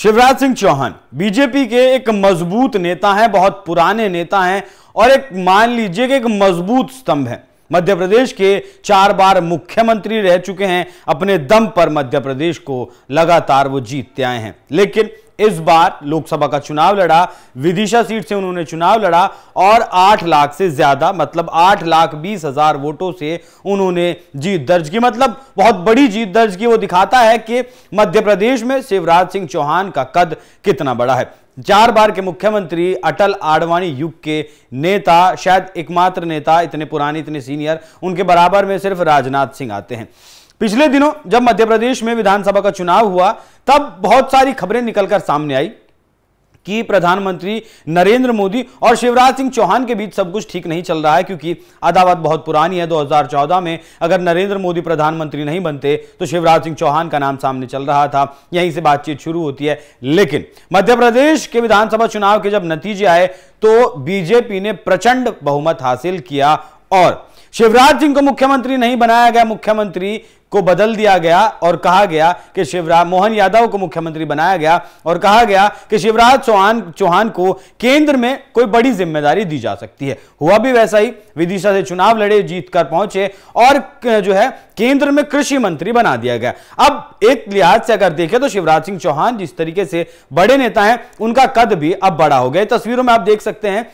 Shivraj Singh Chauhan BJP के एक मजबूत नेता हैं, बहुत पुराने नेता हैं और एक मान लीजिए कि एक मजबूत स्तंभ है। मध्य प्रदेश के 4 बार मुख्यमंत्री रह चुके हैं। अपने दम पर मध्य प्रदेश को लगातार वो जीतते आए हैं, लेकिन इस बार लोकसभा का चुनाव लड़ा, विदिशा सीट से उन्होंने चुनाव लड़ा और 8 लाख से ज्यादा मतलब 8,20,000 वोटों से उन्होंने जीत दर्ज की। मतलब बहुत बड़ी जीत दर्ज की। वो दिखाता है कि मध्य प्रदेश में शिवराज सिंह चौहान का कद कितना बड़ा है। 4 बार के मुख्यमंत्री, अटल आडवाणी युग के नेता, शायद एकमात्र नेता इतने पुराने, इतने सीनियर, उनके बराबर में सिर्फ राजनाथ सिंह आते हैं। पिछले दिनों जब मध्य प्रदेश में विधानसभा का चुनाव हुआ तब बहुत सारी खबरें निकलकर सामने आई कि प्रधानमंत्री नरेंद्र मोदी और शिवराज सिंह चौहान के बीच सब कुछ ठीक नहीं चल रहा है, क्योंकि अदावत बहुत पुरानी है। 2014 में अगर नरेंद्र मोदी प्रधानमंत्री नहीं बनते तो शिवराज सिंह चौहान का नाम सामने चल रहा था, यहीं से बातचीत शुरू होती है। लेकिन मध्य प्रदेश के विधानसभा चुनाव के जब नतीजे आए तो बीजेपी ने प्रचंड बहुमत हासिल किया और शिवराज सिंह को मुख्यमंत्री नहीं बनाया गया, मुख्यमंत्री को बदल दिया गया और कहा गया कि शिवराज मोहन यादव को मुख्यमंत्री बनाया गया और कहा गया कि शिवराज चौहान को केंद्र में कोई बड़ी जिम्मेदारी दी जा सकती है। हुआ भी वैसा ही। विदिशा से चुनाव लड़े, जीतकर पहुंचे और जो है केंद्र में कृषि मंत्री बना दिया गया। अब एक लिहाज से अगर देखें तो शिवराज सिंह चौहान जिस तरीके से बड़े नेता हैं, उनका कद भी अब बड़ा हो गया। तस्वीरों में आप देख सकते हैं,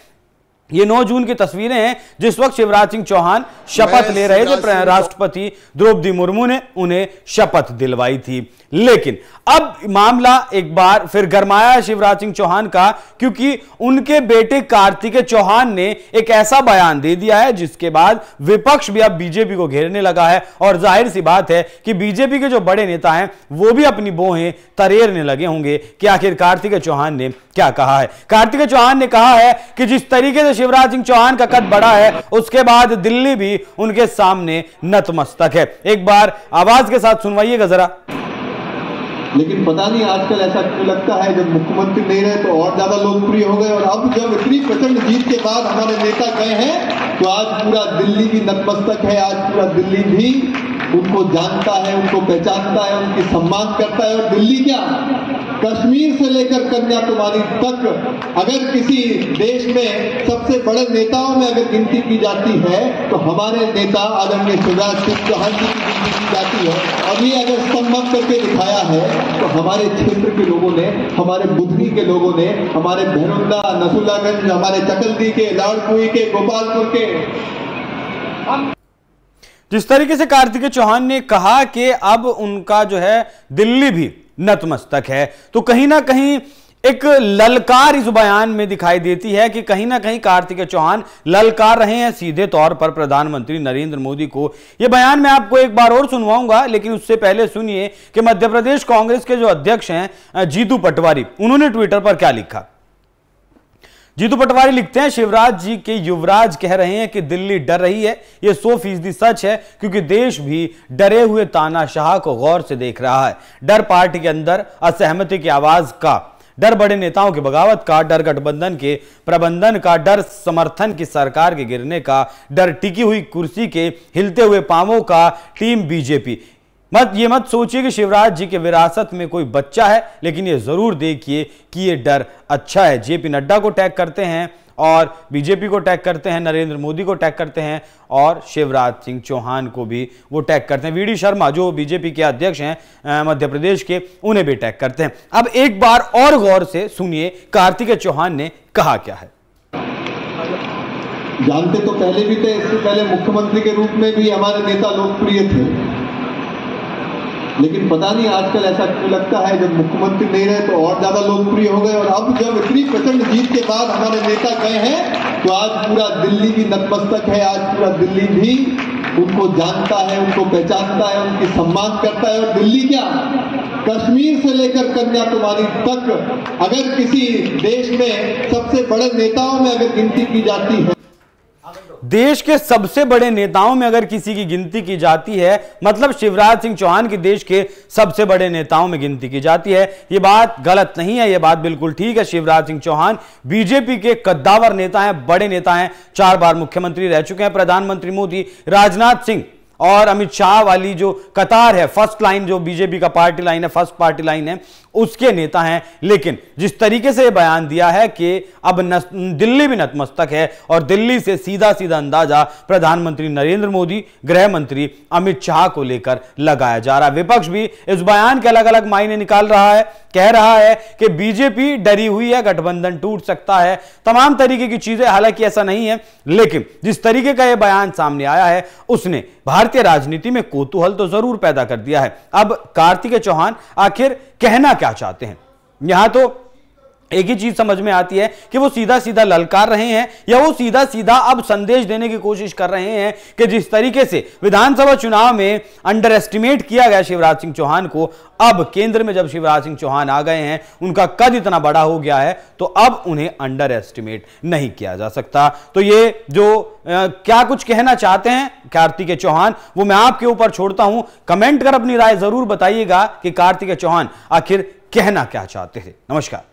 ये 9 जून की तस्वीरें हैं जिस वक्त शिवराज सिंह चौहान शपथ ले रहे थे। राष्ट्रपति द्रौपदी मुर्मू ने उन्हें शपथ दिलवाई थी। लेकिन अब मामला एक बार फिर गरमाया शिवराज सिंह चौहान का, क्योंकि उनके बेटे कार्तिकेय चौहान ने एक ऐसा बयान दे दिया है जिसके बाद विपक्ष भी अब बीजेपी को घेरने लगा है। और जाहिर सी बात है कि बीजेपी के जो बड़े नेता हैं वो भी अपनी बोहें तरेरने लगे होंगे कि आखिर कार्तिकेय चौहान ने क्या कहा है। कार्तिकेय चौहान ने कहा है कि जिस तरीके से शिवराज सिंह चौहान का कद बड़ा है, उसके बाद दिल्ली भी उनके सामने नतमस्तक है। एक बार आवाज के साथ सुनवाइएगा जरा। लेकिन पता नहीं आजकल ऐसा क्यों लगता है, जब मुख्यमंत्री नहीं रहे तो और ज्यादा लोकप्रिय हो गए, और अब जब इतनी प्रचंड जीत के बाद हमारे नेता गए हैं तो आज पूरा दिल्ली भी नतमस्तक है। आज पूरा दिल्ली भी उनको जानता है, उनको पहचानता है, उनकी सम्मान करता है। और दिल्ली क्या, कश्मीर से लेकर कन्याकुमारी तक अगर किसी देश में सबसे बड़े नेताओं में अगर गिनती की जाती है तो हमारे नेता आदरणीय शिवराज सिंह चौहान जी की गिनती की जाती है। और ये अगर स्तंभ करके दिखाया है तो हमारे क्षेत्र के लोगों ने, हमारे बुधनी के लोगों ने, हमारे भैरुंदा, नसुल्लागंज, हमारे चकलदी के, लाड़कुई के, गोपालपुर के। जिस तरीके से कार्तिकेय चौहान ने कहा कि अब उनका जो है दिल्ली भी नतमस्तक है, तो कहीं ना कहीं एक ललकार इस बयान में दिखाई देती है कि कहीं ना कहीं कार्तिकेय चौहान ललकार रहे हैं सीधे तौर पर प्रधानमंत्री नरेंद्र मोदी को। यह बयान मैं आपको एक बार और सुनवाऊंगा, लेकिन उससे पहले सुनिए कि मध्य प्रदेश कांग्रेस के जो अध्यक्ष हैं जीतू पटवारी, उन्होंने ट्विटर पर क्या लिखा। जीतू पटवारी लिखते हैं, शिवराज जी के युवराज कह रहे हैं कि दिल्ली डर रही है। यह 100% सच है, क्योंकि देश भी डरे हुए तानाशाह को गौर से देख रहा है। डर पार्टी के अंदर असहमति की आवाज का, डर बड़े नेताओं की बगावत का, डर गठबंधन के प्रबंधन का, डर समर्थन की सरकार के गिरने का, डर टिकी हुई कुर्सी के हिलते हुए पांवों का, टीम बीजेपी। ये मत सोचिए कि शिवराज जी के विरासत में कोई बच्चा है, लेकिन ये जरूर देखिए कि ये डर अच्छा है। जेपी नड्डा को टैग करते हैं और बीजेपी को टैग करते हैं, नरेंद्र मोदी को टैग करते हैं और शिवराज सिंह चौहान को भी वो टैग करते हैं। वीडी शर्मा जो बीजेपी के अध्यक्ष हैं मध्य प्रदेश के, उन्हें भी टैग करते हैं। अब एक बार और गौर से सुनिए कार्तिकेय चौहान ने कहा क्या है। जानते तो पहले भी थे, इससे पहले मुख्यमंत्री के रूप में भी हमारे नेता लोकप्रिय थे, लेकिन पता नहीं आजकल ऐसा क्यों लगता है, जब मुख्यमंत्री नहीं रहे तो और ज्यादा लोकप्रिय हो गए। और अब जब इतनी प्रचंड जीत के बाद हमारे नेता गए हैं तो आज पूरा दिल्ली भी नतमस्तक है। आज पूरा दिल्ली भी उनको जानता है, उनको पहचानता है, उनकी सम्मान करता है। और दिल्ली क्या, कश्मीर से लेकर कन्याकुमारी तक अगर किसी देश में सबसे बड़े नेताओं में अगर गिनती की जाती है, देश के सबसे बड़े नेताओं में अगर किसी की गिनती की जाती है, मतलब शिवराज सिंह चौहान की देश के सबसे बड़े नेताओं में गिनती की जाती है। यह बात गलत नहीं है, यह बात बिल्कुल ठीक है। शिवराज सिंह चौहान बीजेपी के कद्दावर नेता हैं, बड़े नेता हैं, 4 बार मुख्यमंत्री रह चुके हैं। प्रधानमंत्री मोदी, राजनाथ सिंह और अमित शाह वाली जो कतार है, फर्स्ट लाइन जो बीजेपी का पार्टी लाइन है, फर्स्ट पार्टी लाइन है, उसके नेता हैं। लेकिन जिस तरीके से बयान दिया है कि अब दिल्ली भी नतमस्तक है और दिल्ली से सीधा सीधा अंदाजा प्रधानमंत्री नरेंद्र मोदी, गृह मंत्री अमित शाह को लेकर लगाया जा रहा है। विपक्ष भी इस बयान के अलग अलग मायने निकाल रहा है, कह रहा है कि बीजेपी डरी हुई है, गठबंधन टूट सकता है, तमाम तरीके की चीजें। हालांकि ऐसा नहीं है, लेकिन जिस तरीके का यह बयान सामने आया है उसने भारतीय राजनीति में कौतूहल तो जरूर पैदा कर दिया है। अब कार्तिकेय चौहान आखिर कहना क्या चाहते हैं? यहां तो एक ही चीज समझ में आती है कि वो सीधा सीधा ललकार रहे हैं या वो सीधा सीधा अब संदेश देने की कोशिश कर रहे हैं कि जिस तरीके से विधानसभा चुनाव में अंडर एस्टिमेट किया गया शिवराज सिंह चौहान को, अब केंद्र में जब शिवराज सिंह चौहान आ गए हैं, उनका कद इतना बड़ा हो गया है, तो अब उन्हें अंडर एस्टिमेट नहीं किया जा सकता। तो ये जो क्या कुछ कहना चाहते हैं कार्तिकेय चौहान, वो मैं आपके ऊपर छोड़ता हूं। कमेंट कर अपनी राय जरूर बताइएगा कि कार्तिकेय चौहान आखिर कहना क्या चाहते थे। नमस्कार।